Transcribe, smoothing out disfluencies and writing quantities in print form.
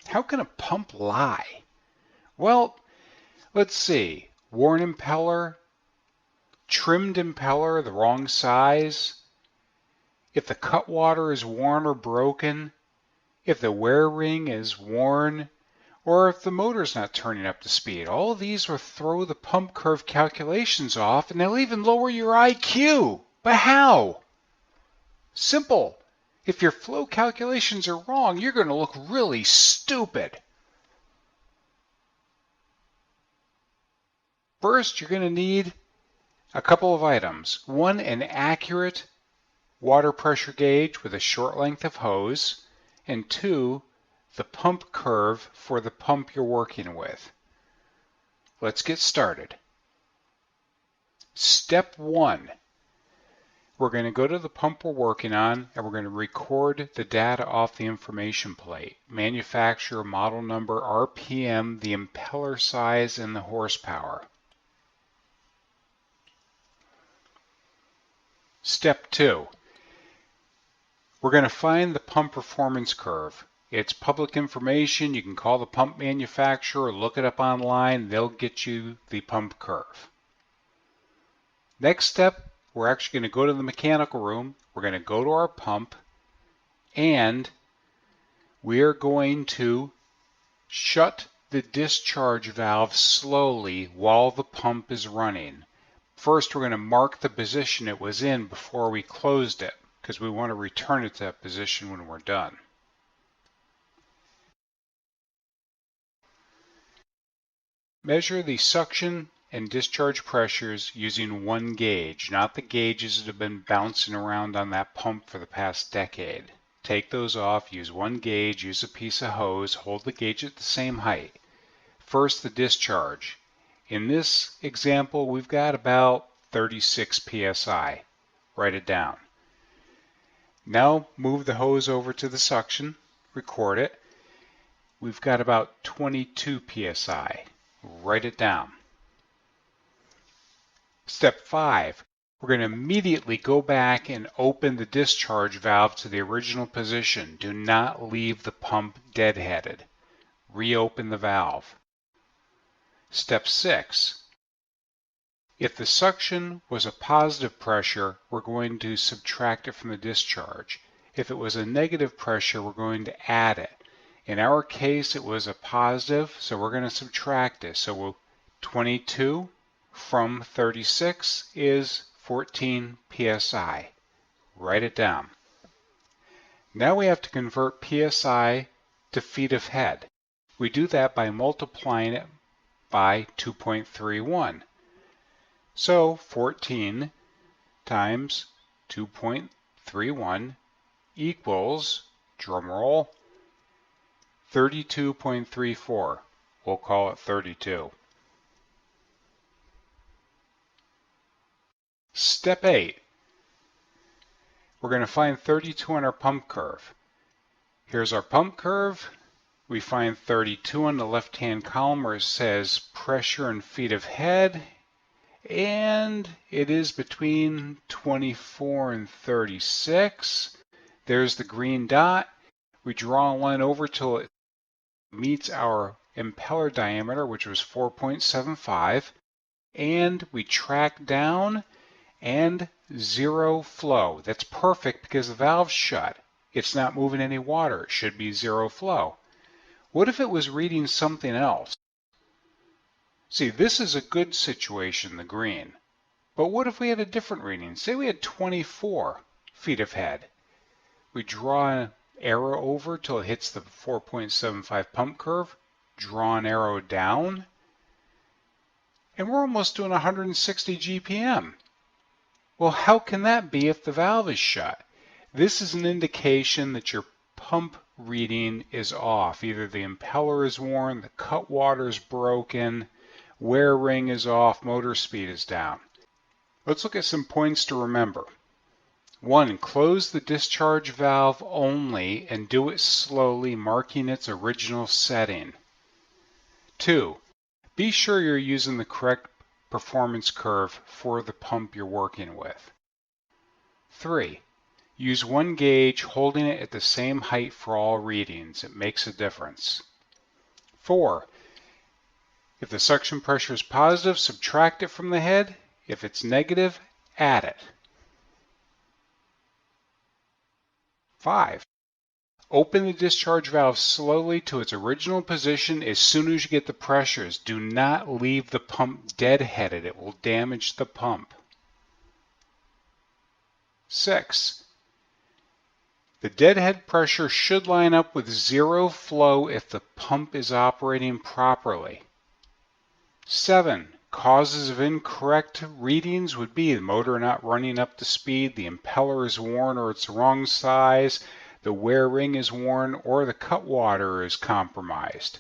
How can a pump lie? Well, let's see. Worn impeller, trimmed impeller, the wrong size. If the cutwater is worn or broken, if the wear ring is worn, or if the motor's not turning up to speed. All of these will throw the pump curve calculations off, and they'll even lower your IQ. But how? Simple. If your flow calculations are wrong, you're going to look really stupid. First, you're going to need a couple of items. One, an accurate water pressure gauge with a short length of hose, and two, the pump curve for the pump you're working with. Let's get started. Step 1. We're going to go to the pump we're working on and we're going to record the data off the information plate. Manufacturer, model number, RPM, the impeller size, and the horsepower. Step 2. We're going to find the pump performance curve. It's public information. You can call the pump manufacturer, look it up online. They'll get you the pump curve. Next step, we're actually going to go to the mechanical room. We're going to go to our pump and we're going to shut the discharge valve slowly while the pump is running. First, we're going to mark the position it was in before we closed it, because we want to return it to that position when we're done. Measure the suction and discharge pressures using one gauge, not the gauges that have been bouncing around on that pump for the past decade. Take those off, use one gauge, use a piece of hose, hold the gauge at the same height. First, the discharge. In this example, we've got about 36 psi. Write it down. Now move the hose over to the suction, record it. We've got about 22 psi. Write it down. Step 5. We're going to immediately go back and open the discharge valve to the original position. Do not leave the pump deadheaded. Reopen the valve. Step 6. If the suction was a positive pressure, we're going to subtract it from the discharge. If it was a negative pressure, we're going to add it. In our case, it was a positive, so we're going to subtract it. So 22 from 36 is 14 psi. Write it down. Now we have to convert psi to feet of head. We do that by multiplying it by 2.31. So 14 times 2.31 equals, drumroll, 32.34. We'll call it 32. Step 8. We're going to find 32 on our pump curve. Here's our pump curve. We find 32 on the left-hand column where it says pressure and feet of head. And it is between 24 and 36. There's the green dot. We draw a line over till it meets our impeller diameter, which was 4.75. And we track down and zero flow. That's perfect because the valve's shut. It's not moving any water. It should be zero flow. What if it was reading something else? See, this is a good situation, the green. But what if we had a different reading? Say we had 24 feet of head. We draw an arrow over till it hits the 4.75 pump curve, draw an arrow down, and we're almost doing 160 GPM. Well, how can that be if the valve is shut? This is an indication that your pump reading is off. Either the impeller is worn, the cutwater is broken, wear ring is off, motor speed is down. Let's look at some points to remember. 1. Close the discharge valve only and do it slowly, marking its original setting. 2. Be sure you're using the correct performance curve for the pump you're working with. 3. Use one gauge, holding it at the same height for all readings. It makes a difference. 4. If the suction pressure is positive, subtract it from the head. If it's negative, add it. 5. Open the discharge valve slowly to its original position as soon as you get the pressures. Do not leave the pump deadheaded. It will damage the pump. 6. The deadhead pressure should line up with zero flow if the pump is operating properly. 7. Causes of incorrect readings would be the motor not running up to speed, the impeller is worn or it's the wrong size, the wear ring is worn, or the cut water is compromised.